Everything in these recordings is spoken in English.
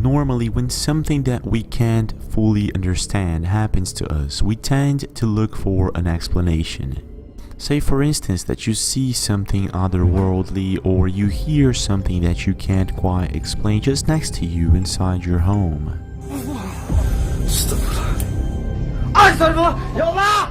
Normally, when something that we can't fully understand happens to us, we tend to look for an explanation. Say for instance that you see something otherworldly, or you hear something that you can't quite explain just next to you inside your home.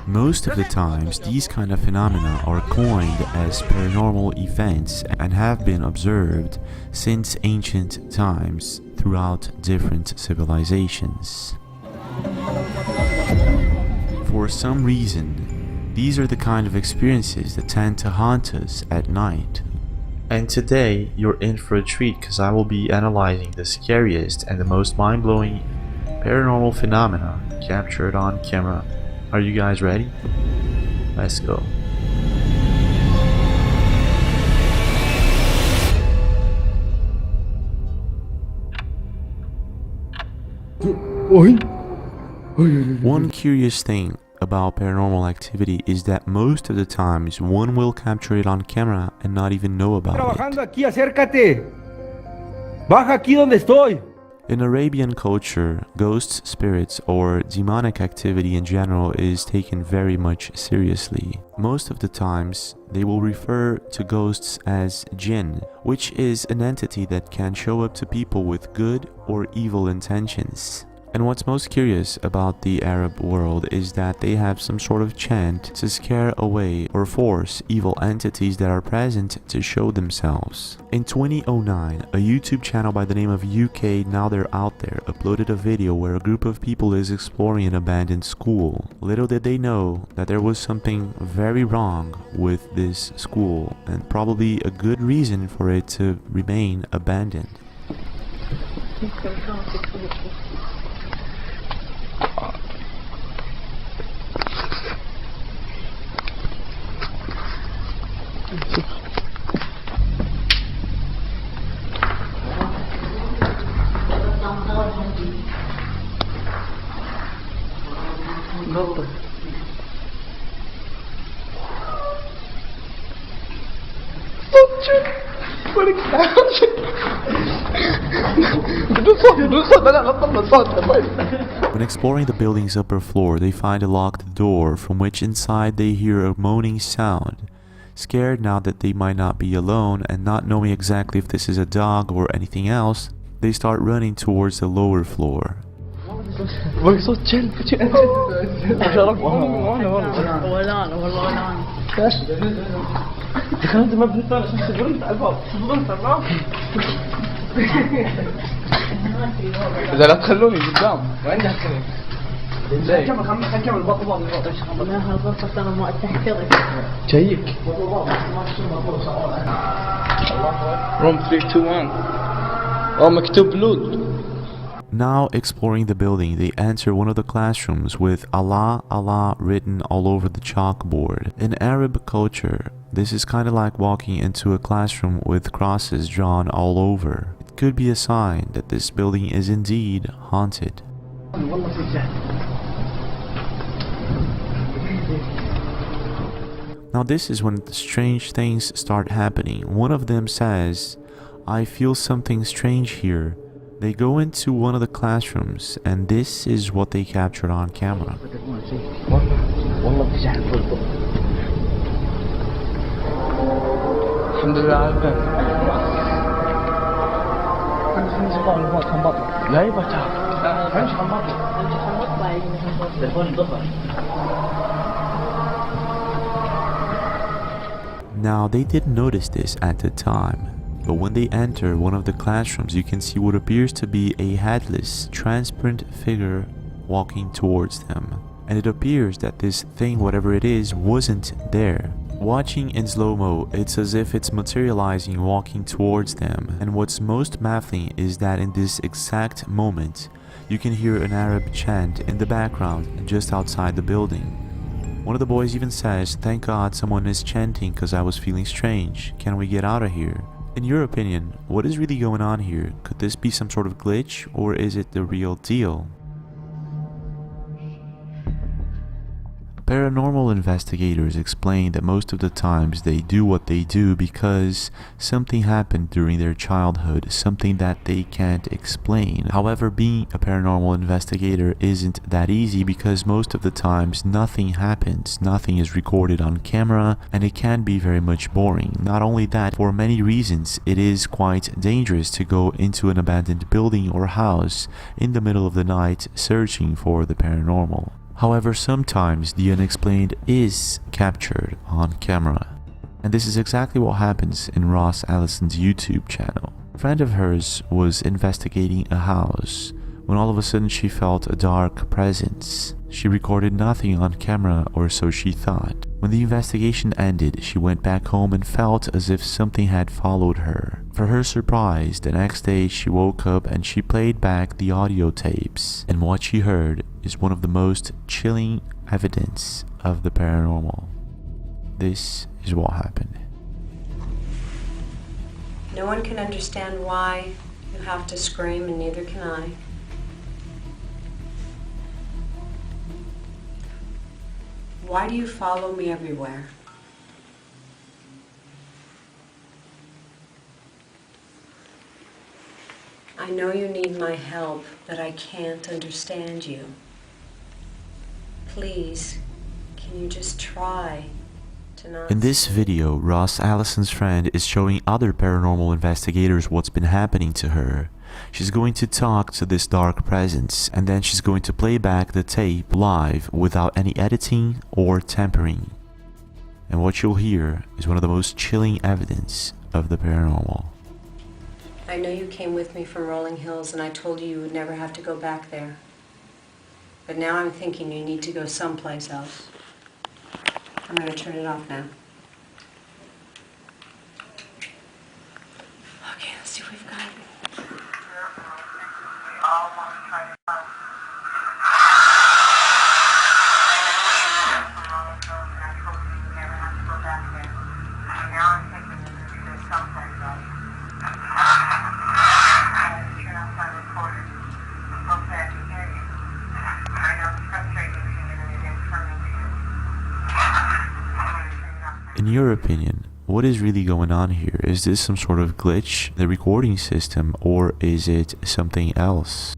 Most of the times, these kind of phenomena are coined as paranormal events and have been observed since ancient times throughout different civilizations. For some reason, these are the kind of experiences that tend to haunt us at night. And today, you're in for a treat because I will be analyzing the scariest and the most mind-blowing paranormal phenomena captured on camera. Are you guys ready? Let's go. One curious thing about paranormal activity is that most of the times one will capture it on camera and not even know about it. In Arabian culture, ghost spirits or demonic activity in general is taken very much seriously. Most of the times, they will refer to ghosts as jinn, which is an entity that can show up to people with good or evil intentions. And what's most curious about the Arab world is that they have some sort of chant to scare away or force evil entities that are present to show themselves. In 2009, a YouTube channel by the name of UK Now They're Out There uploaded a video where a group of people is exploring an abandoned school. Little did they know that there was something very wrong with this school, and probably a good reason for it to remain abandoned. When exploring the building's upper floor, they find a locked door from which inside they hear a moaning sound. Scared now that they might not be alone and not knowing exactly if this is a dog or anything else, they start running towards the lower floor. إذا لا تخلوني قدام وين دخلني؟ جايك روم 321 مكتوب لود. Now exploring the building, they enter one of the classrooms with Allah, Allah written all over the chalkboard. In Arab culture, this is kind of like walking into a classroom with crosses drawn all over. It could be a sign that this building is indeed haunted. Now this is when strange things start happening. One of them says, "I feel something strange here." They go into one of the classrooms, and this is what they captured on camera. Now they didn't notice this at the time, but when they enter one of the classrooms, you can see what appears to be a headless, transparent figure walking towards them. And it appears that this thing, whatever it is, wasn't there. Watching in slow-mo, it's as if it's materializing, walking towards them. And what's most baffling is that in this exact moment, you can hear an Arab chant in the background just outside the building. One of the boys even says, "Thank God someone is chanting because I was feeling strange. Can we get out of here?" In your opinion, what is really going on here? Could this be some sort of glitch, or is it the real deal? Paranormal investigators explain that most of the times they do what they do because something happened during their childhood, something that they can't explain. However, being a paranormal investigator isn't that easy because most of the times nothing happens, nothing is recorded on camera, and it can be very much boring. Not only that, for many reasons, it is quite dangerous to go into an abandoned building or house in the middle of the night searching for the paranormal. However, sometimes the unexplained is captured on camera. And this is exactly what happens in Ross Allison's YouTube channel. A friend of hers was investigating a house when all of a sudden she felt a dark presence. She recorded nothing on camera, or so she thought. When the investigation ended, she went back home and felt as if something had followed her. For her surprise, the next day she woke up and she played back the audio tapes, and what she heard is one of the most chilling evidence of the paranormal. This is what happened. No one can understand why you have to scream, and neither can I. Why do you follow me everywhere? I know you need my help, but I can't understand you. Please, can you just try to not... In this video, Ross Allison's friend is showing other paranormal investigators what's been happening to her. She's going to talk to this dark presence, and then she's going to play back the tape live without any editing or tampering. And what you'll hear is one of the most chilling evidence of the paranormal. I know you came with me from Rolling Hills, and I told you you would never have to go back there. But now I'm thinking you need to go someplace else. I'm going to turn it off now. Okay, let's see what we've got. In your opinion, what is really going on here? Is this some sort of glitch, the recording system, or is it something else?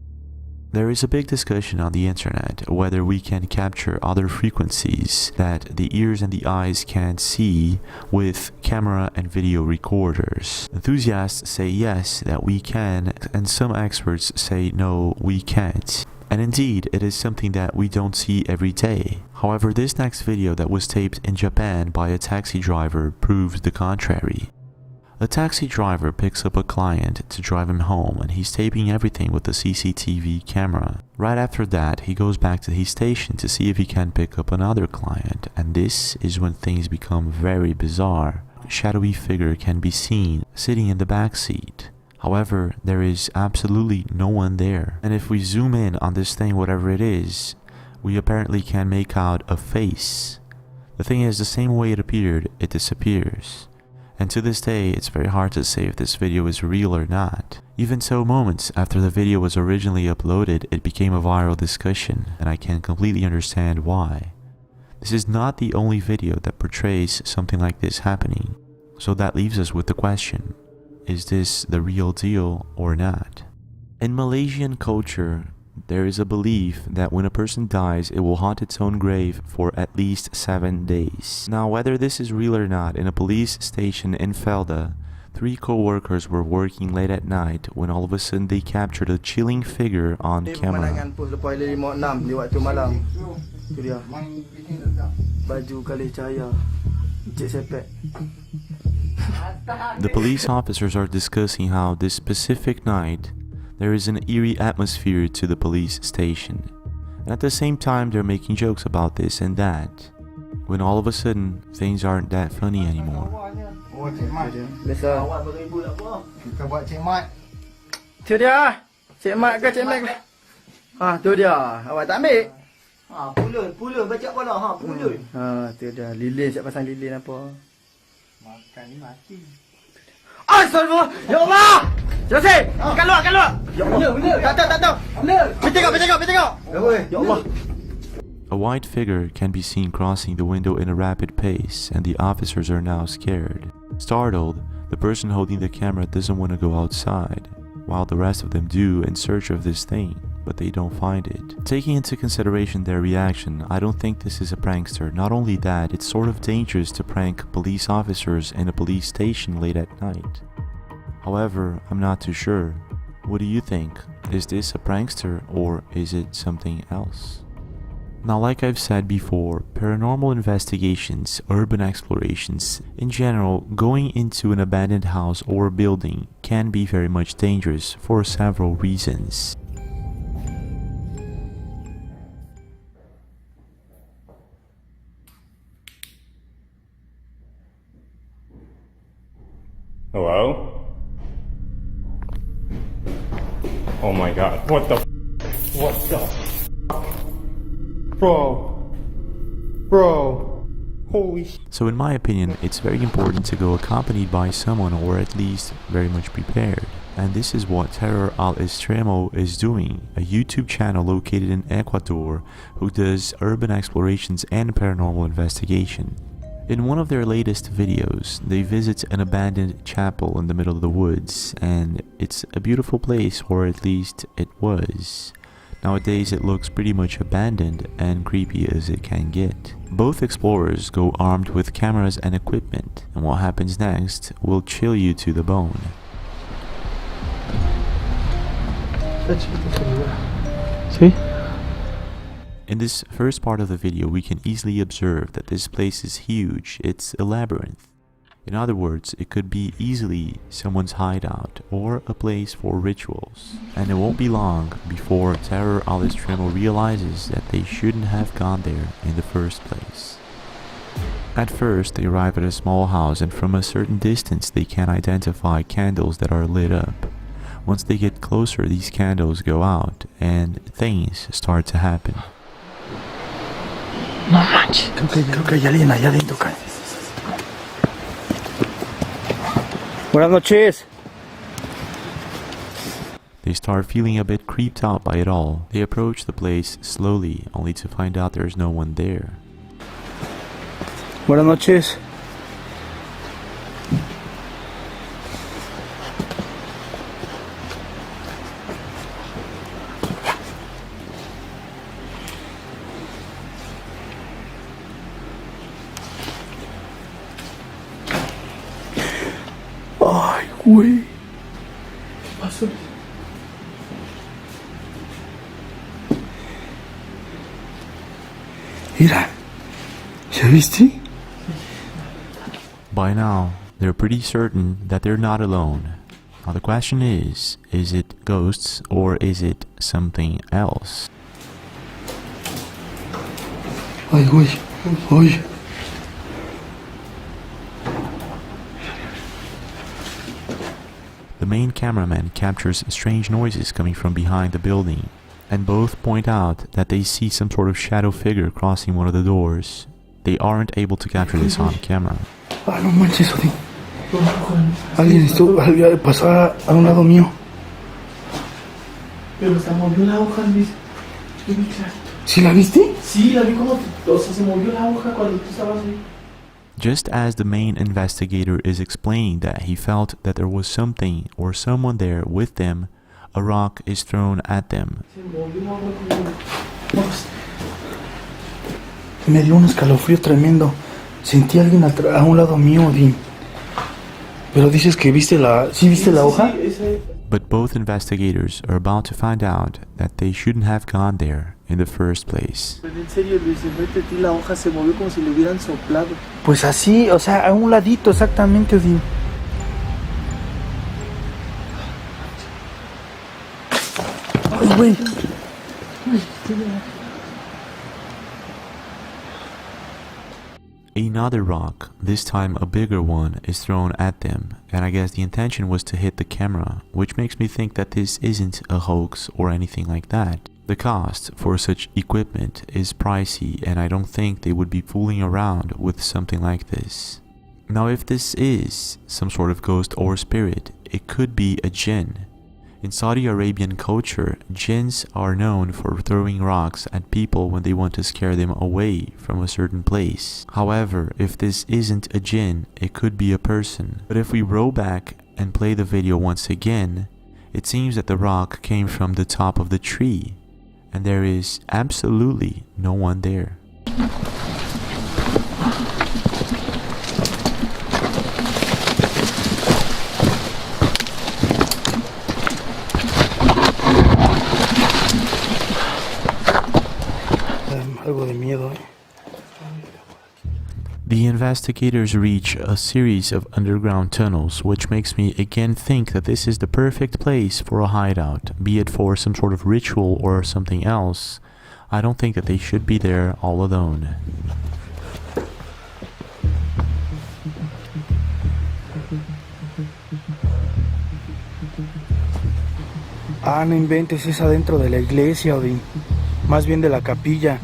There is a big discussion on the internet whether we can capture other frequencies that the ears and the eyes can't see with camera and video recorders. Enthusiasts say yes, that we can, and some experts say no, we can't. And indeed, it is something that we don't see every day. However, this next video that was taped in Japan by a taxi driver proves the contrary. A taxi driver picks up a client to drive him home, and he's taping everything with the CCTV camera. Right after that, he goes back to his station to see if he can pick up another client, and this is when things become very bizarre. A shadowy figure can be seen sitting in the back seat. However, there is absolutely no one there. And if we zoom in on this thing, whatever it is, we apparently can make out a face. The thing is, the same way it appeared, it disappears. And to this day, it's very hard to say if this video is real or not. Even so, moments after the video was originally uploaded, it became a viral discussion, and I can completely understand why. This is not the only video that portrays something like this happening. So that leaves us with the question, is this the real deal or not? In Malaysian culture, there is a belief that when a person dies, it will haunt its own grave for at least 7 days. Now, whether this is real or not, in a police station in Felda, 3 co-workers were working late at night when all of a sudden they captured a chilling figure on camera. The police officers are discussing how this specific night there is an eerie atmosphere to the police station, and at the same time they're making jokes about this and that, when all of a sudden things aren't that funny anymore. Tu dia. Cik Mat ke Cik Mat ke? Tu dia. Awak tak ambil? Pulun baca bola pulun. Tu dia. Lilin, siap pasang lilin apa? Makan ni mati. Astagfirullah! Ya Allah! Joseph! Keluar! Ya Allah. Tak tahu. Benar. Pergi tengok. Ya Allah. A A white figure can be seen crossing the window in a rapid pace, and the officers are now scared. Startled, the person holding the camera doesn't want to go outside, while the rest of them do in search of this thing, but they don't find it. Taking into consideration their reaction, I don't think this is a prankster. Not only that, it's sort of dangerous to prank police officers in a police station late at night. However, I'm not too sure. What do you think? Is this a prankster or is it something else? Now, like I've said before, paranormal investigations, urban explorations, in general, going into an abandoned house or building can be very much dangerous for several reasons. Hello? Oh my god, what the f? What the f? Bro, holy sh*. So in my opinion, it's very important to go accompanied by someone, or at least very much prepared. And this is what Terror al Extremo is doing, a YouTube channel located in Ecuador who does urban explorations and paranormal investigation. In one of their latest videos, they visit an abandoned chapel in the middle of the woods, and it's a beautiful place, or at least it was. Nowadays it looks pretty much abandoned and creepy as it can get. Both explorers go armed with cameras and equipment, and what happens next will chill you to the bone. ¿Sí? In this first part of the video, we can easily observe that this place is huge. It's a labyrinth. In other words, it could be easily someone's hideout or a place for rituals. And it won't be long before Terror al Extremo realizes that they shouldn't have gone there in the first place. At first, they arrive at a small house, and from a certain distance they can identify candles that are lit up. Once they get closer, these candles go out and things start to happen. No manches. Creo que hay alguien allá adentro, cara. Buenas noches. They start feeling a bit creeped out by it all. They approach the place slowly, only to find out there's no one there. Buenas noches. Ay, güey. ¿Qué pasó? Mira. ¿Ya viste? By now, they're pretty certain that they're not alone. Now the question is it ghosts or is it something else? Ay, güey. Ay. The main cameraman captures strange noises coming from behind the building, and both point out that they see some sort of shadow figure crossing one of the doors. They aren't able to capture this on camera. Ah, no manches, Odín. Alguien pasó a un lado mío. Pero se movió la hoja, Luis. ¿Sí la viste? Sí, la vi como... O sea, se movió la hoja cuando tú estabas ahí. Just as the main investigator is explaining that he felt that there was something or someone there with them, a rock is thrown at them. Se movió la hoja como... Me dio un escalofrío tremendo. Sentí a alguien a un lado mío, Odín. Pero dices que viste la... ¿Sí viste la hoja? Sí, ese... But both investigators are about to find out that they shouldn't have gone there in the first place. Pero en serio, Luis, enfrente de ti la hoja se movió como si le hubieran soplado. Pues así, o sea, a un ladito exactamente, Odín. Ay, güey. Another rock, this time a bigger one, is thrown at them, and I guess the intention was to hit the camera, which makes me think that this isn't a hoax or anything like that. The cost for such equipment is pricey, and I don't think they would be fooling around with something like this. Now, if this is some sort of ghost or spirit, it could be a jinn. In Saudi Arabian culture, jinns are known for throwing rocks at people when they want to scare them away from a certain place. However, if this isn't a jinn, it could be a person. But if we roll back and play the video once again, it seems that the rock came from the top of the tree, and there is absolutely no one there. Algo de miedo, The investigators reach a series of underground tunnels, which makes me again think that this is the perfect place for a hideout, be it for some sort of ritual or something else. I don't think that they should be there all alone. Ah, no inventes, es adentro de la iglesia, Odín. Más bien de la capilla.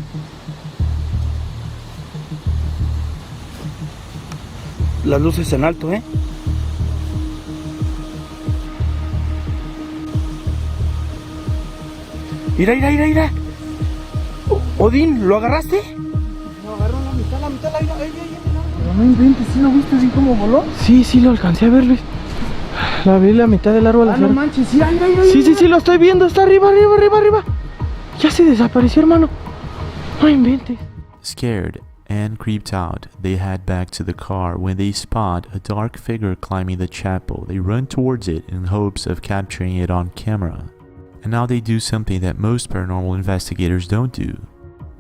Las luces en alto, ¿eh? Mira, mira, mira, mira. Odín, ¿lo agarraste? Lo agarró la mitad, Pero no inventes, ¿sí lo viste así como voló? Sí, sí, lo alcancé a ver, Luis. La vi la mitad del árbol. Ah, no manches, sí, mira, mira, Sí, sí, sí, lo estoy viendo, está arriba, arriba, arriba, arriba. Ya se desapareció, hermano. No inventes. Scared and creeped out, they head back to the car when they spot a dark figure climbing the chapel. They run towards it in hopes of capturing it on camera. And now they do something that most paranormal investigators don't do.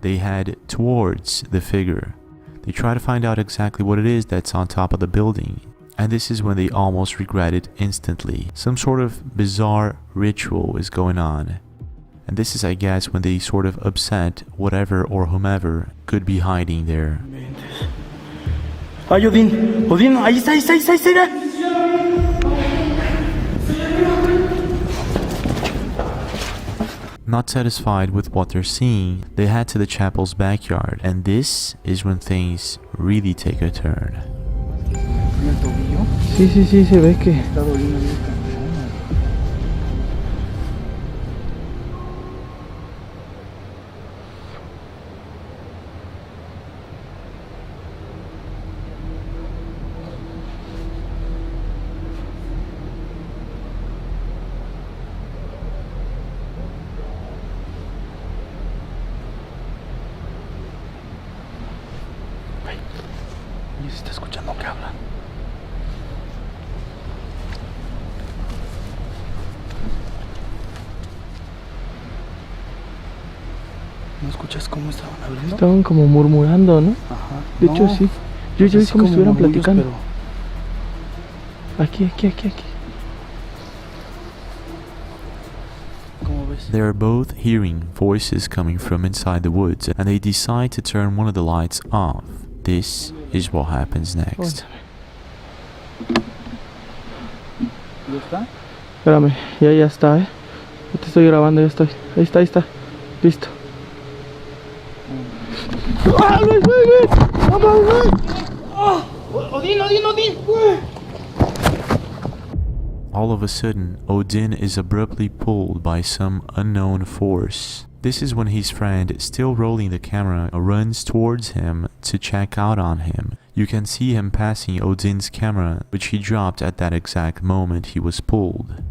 They head towards the figure. They try to find out exactly what it is that's on top of the building. And this is when they almost regret it instantly. Some sort of bizarre ritual is going on. And this is, I guess, when they sort of upset whatever or whomever could be hiding there. Ay, Odín, Odín, ahí está, ahí está, ahí está, ahí está. Not satisfied with what they're seeing, they head to the chapel's backyard. And this is when things really take a turn. Sí, sí, sí, se ve que... Y se está escuchando que hablan. ¿No escuchas cómo estaban hablando? Estaban como murmurando, ¿no? Ajá. De hecho, sí. Yo vi como si estuvieran platicando. Pero... Aquí, aquí, aquí, aquí. ¿Cómo ves? They are both hearing voices coming from inside the woods, and they decide to turn one of the lights off. This is what happens next. ¿Ya está? Espérame, ya está, Ya te estoy grabando, ya estoy. Ahí está, ahí está. Listo. ¡Ah, Luis, Luis! ¡Vamos, Luis! ¡Oh! ¡Odín, Odín, Odín! All of a sudden, Odin is abruptly pulled by some unknown force. This is when his friend, still rolling the camera, runs towards him to check out on him. You can see him passing Odin's camera, which he dropped at that exact moment he was pulled.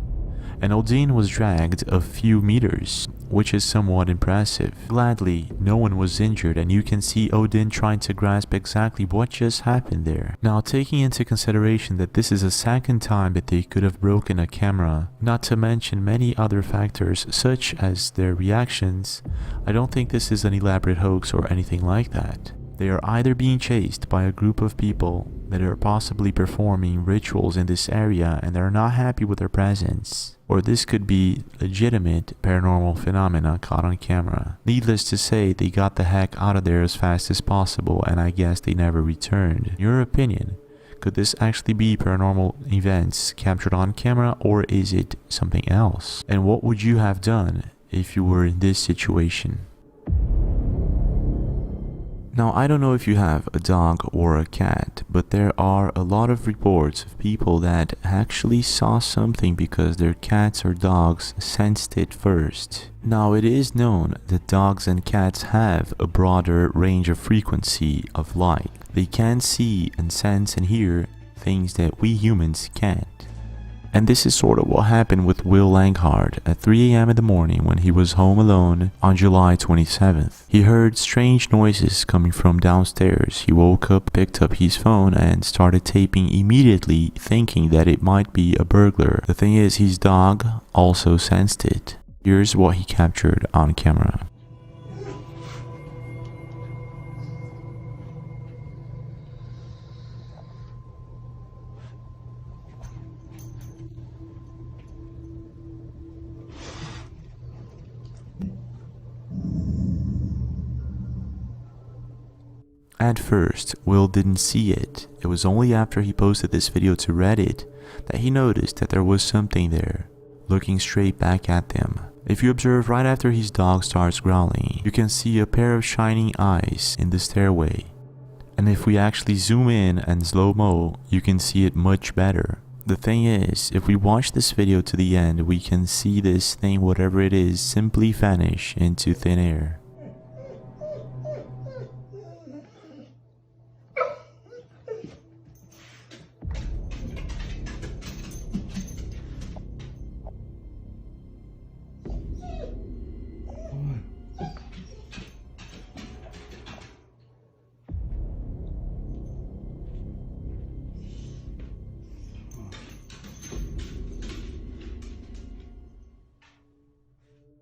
And Odin was dragged a few meters, which is somewhat impressive. Gladly, no one was injured, and you can see Odin trying to grasp exactly what just happened there. Now, taking into consideration that this is the second time that they could have broken a camera, not to mention many other factors such as their reactions, I don't think this is an elaborate hoax or anything like that. They are either being chased by a group of people that are possibly performing rituals in this area and they're not happy with their presence, or this could be legitimate paranormal phenomena caught on camera. Needless to say, they got the heck out of there as fast as possible, and I guess they never returned. In your opinion, could this actually be paranormal events captured on camera, or is it something else? And what would you have done if you were in this situation? Now, I don't know if you have a dog or a cat, but there are a lot of reports of people that actually saw something because their cats or dogs sensed it first. Now, it is known that dogs and cats have a broader range of frequency of light. They can see and sense and hear things that we humans can't. And this is sort of what happened with Will Langhart at 3 a.m. in the morning when he was home alone on July 27th. He heard strange noises coming from downstairs. He woke up, picked up his phone, and started taping immediately, thinking that it might be a burglar. The thing is, his dog also sensed it. Here's what he captured on camera. At first, Will didn't see it. It was only after he posted this video to Reddit that he noticed that there was something there, looking straight back at them. If you observe right after his dog starts growling, you can see a pair of shining eyes in the stairway. And if we actually zoom in and slow-mo, you can see it much better. The thing is, if we watch this video to the end, we can see this thing, whatever it is, simply vanish into thin air.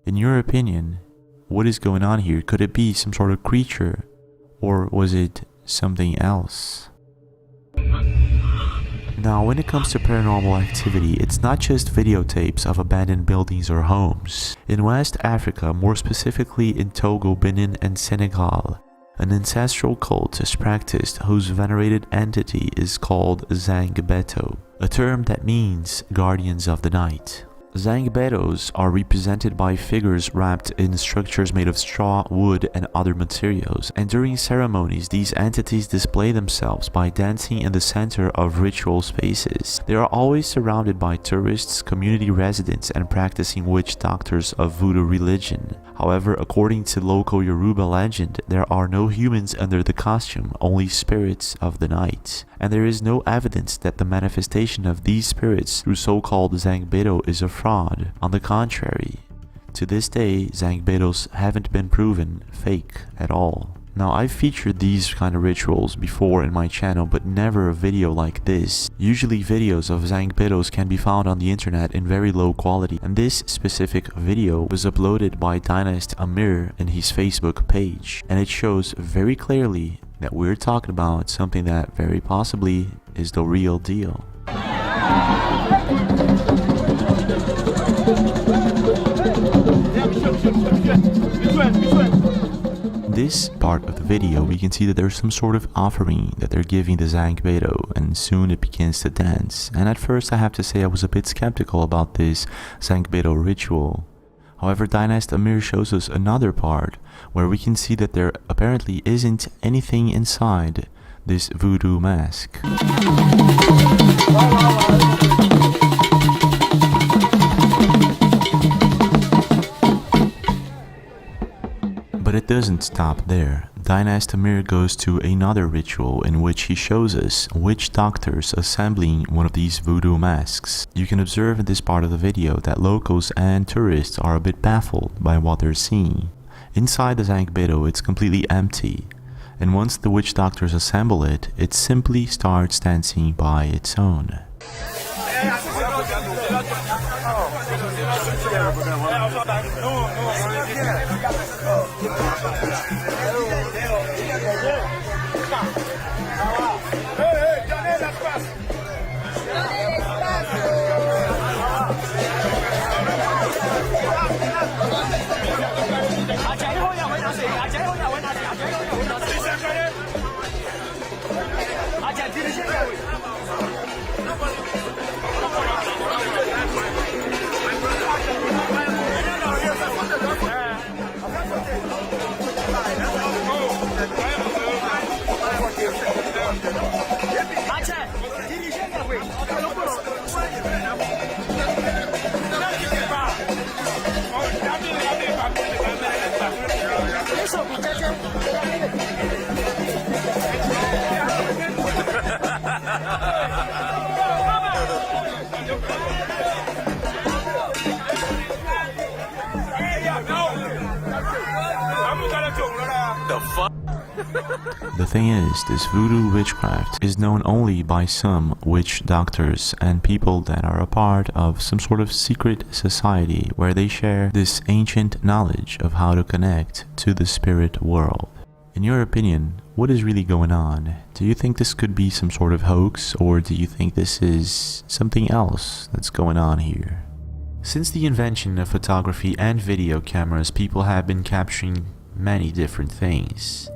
In your opinion, what is going on here? Could it be some sort of creature? Or was it something else? Now, when it comes to paranormal activity, it's not just videotapes of abandoned buildings or homes. In West Africa, more specifically in Togo, Benin, and Senegal, an ancestral cult is practiced whose venerated entity is called Zangbeto, a term that means guardians of the night. Zangbetos are represented by figures wrapped in structures made of straw, wood, and other materials, and during ceremonies these entities display themselves by dancing in the center of ritual spaces. They are always surrounded by tourists, community residents, and practicing witch doctors of voodoo religion. However, according to local Yoruba legend, there are no humans under the costume, only spirits of the night. And there is no evidence that the manifestation of these spirits through so-called Zangbeto is a fraud. On the contrary, to this day, Zangbetos haven't been proven fake at all. Now, I've featured these kind of rituals before in my channel, but never a video like this. Usually videos of Zangbetos can be found on the internet in very low quality, and this specific video was uploaded by Dynast Amir in his Facebook page, and it shows very clearly that we're talking about something that very possibly is the real deal. This part of the video, we can see that there's some sort of offering that they're giving the Zangbeto, and soon it begins to dance. And at first I have to say I was a bit skeptical about this Zangbeto ritual. However, Dynast Amir shows us another part where we can see that there apparently isn't anything inside this voodoo mask. But it doesn't stop there. Dynast Amir goes to another ritual in which he shows us witch doctors assembling one of these voodoo masks. You can observe in this part of the video that locals and tourists are a bit baffled by what they're seeing. Inside the Zangbeto, it's completely empty, and once the witch doctors assemble it, it simply starts dancing by its own. The thing is, this voodoo witchcraft is known only by some witch doctors and people that are a part of some sort of secret society where they share this ancient knowledge of how to connect to the spirit world. In your opinion, what is really going on? Do you think this could be some sort of hoax, or do you think this is something else that's going on here? Since the invention of photography and video cameras, people have been capturing many different things.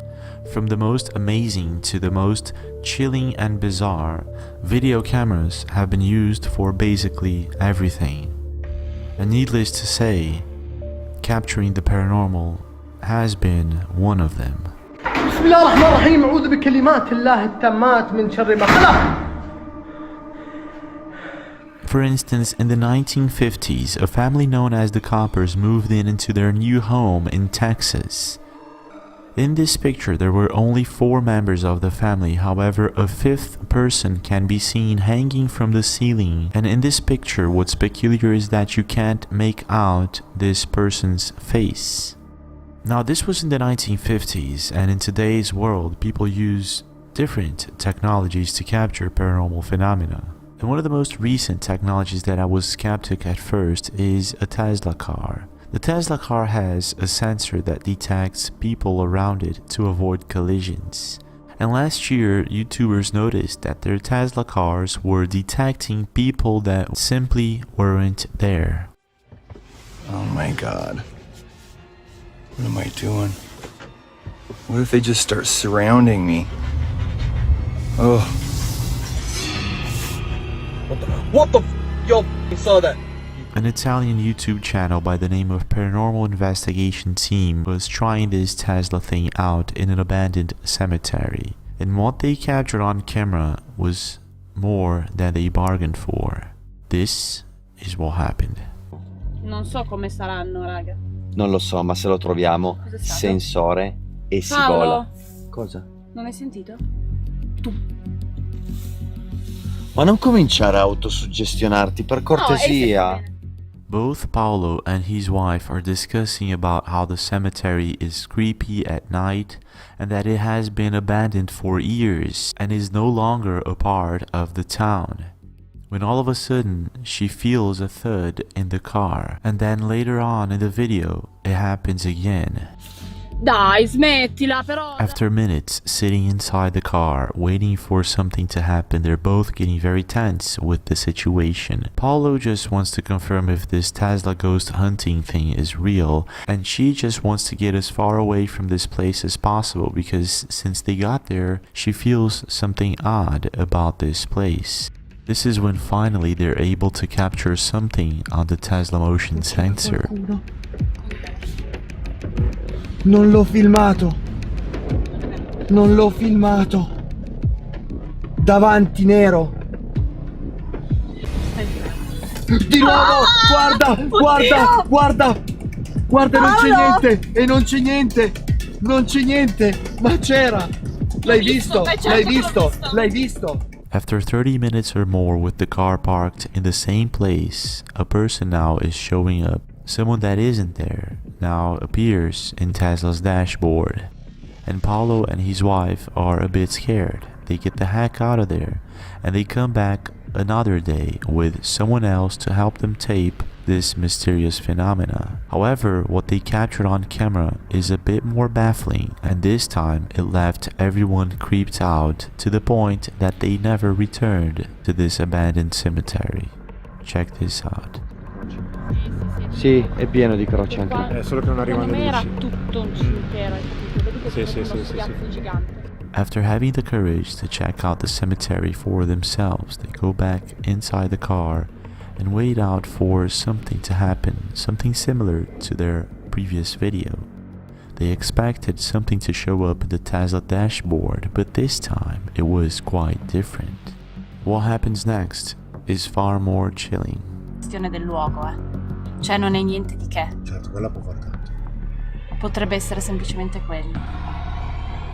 From the most amazing to the most chilling and bizarre, video cameras have been used for basically everything. And needless to say, capturing the paranormal has been one of them. بسم الله الرحمن الرحيم أعوذ بكلمات الله التامات من شر ما خلق. For instance, in the 1950s, a family known as the Coppers moved into their new home in Texas. In this picture, there were only 4 members of the family. However, a 5th person can be seen hanging from the ceiling. And in this picture, what's peculiar is that you can't make out this person's face. Now, this was in the 1950s, and in today's world, people use different technologies to capture paranormal phenomena. And one of the most recent technologies that I was skeptic at first is a Tesla car. The Tesla car has a sensor that detects people around it to avoid collisions. And last year, YouTubers noticed that their Tesla cars were detecting people that simply weren't there. Oh my god. What am I doing? What if they just start surrounding me? Oh. What the Yo, I saw that. An Italian YouTube channel by the name of Paranormal Investigation Team was trying this Tesla thing out in an abandoned cemetery. And what they captured on camera was more than they bargained for. This is what happened. Non so come saranno, raga. Non lo so, ma se lo troviamo, Cos'è stato? sensore e si Paolo? vola. Cosa? Non hai sentito? Ma non cominciare a autosuggestionarti, per cortesia. Both Paolo and his wife are discussing about how the cemetery is creepy at night and that it has been abandoned for years and is no longer a part of the town. When all of a sudden she feels a thud in the car, and then later on in the video it happens again. Dai, smettila però. After minutes sitting inside the car waiting for something to happen, they're both getting very tense with the situation. Paulo just wants to confirm if this Tesla ghost hunting thing is real, and she just wants to get as far away from this place as possible because since they got there, she feels something odd about this place. This is when finally they're able to capture something on the Tesla motion sensor. Non l'ho filmato. Non l'ho filmato. Davanti nero. Di nuovo! Guarda! Guarda! Guarda! Guarda, non c'è niente! E non c'è niente! Non c'è niente! Ma c'era! L'hai visto? L'hai visto? L'hai visto? After 30 minutes or more with the car parked in the same place, a person now is showing up. Someone that isn't there now appears in Tesla's dashboard. And Paulo and his wife are a bit scared. They get the heck out of there and they come back another day with someone else to help them tape this mysterious phenomena. However, what they captured on camera is a bit more baffling, and this time it left everyone creeped out to the point that they never returned to this abandoned cemetery. Check this out. Sì, è pieno di croci anche lì. Solo che non arrivano Secondo me era luci. tutto un cimitero, hai capito? Vedi che Sì, è sì, uno sì, sì, spiazzo sì. gigante. After having the courage to check out the cemetery for themselves, they go back inside the car and wait out for something to happen, something similar to their previous video. They expected something to show up in the Tesla dashboard, but this time it was quite different. What happens next is far more chilling. Questione del luogo, Cioè non è niente di che. Certo, quella può far tanto. Potrebbe essere semplicemente quello.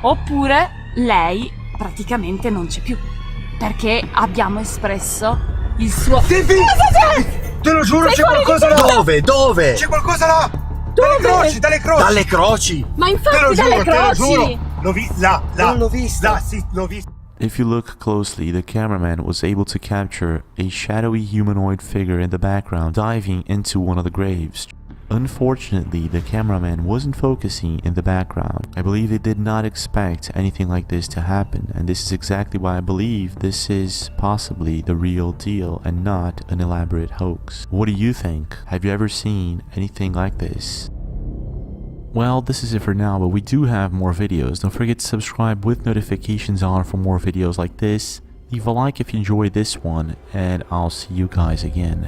Oppure lei praticamente non c'è più. Perché abbiamo espresso il suo... Te lo giuro, c'è qualcosa là! Dove? Dove? C'è qualcosa là! Dove? Dalle croci! Ma infatti dalle croci! L'ho vista, Non l'ho vista! sì, l'ho vista. If you look closely, the cameraman was able to capture a shadowy humanoid figure in the background diving into one of the graves. Unfortunately, the cameraman wasn't focusing in the background. I believe they did not expect anything like this to happen, and this is exactly why I believe this is possibly the real deal and not an elaborate hoax. What do you think? Have you ever seen anything like this? Well, this is it for now, but we do have more videos. Don't forget to subscribe with notifications on for more videos like this. Leave a like if you enjoyed this one, and I'll see you guys again.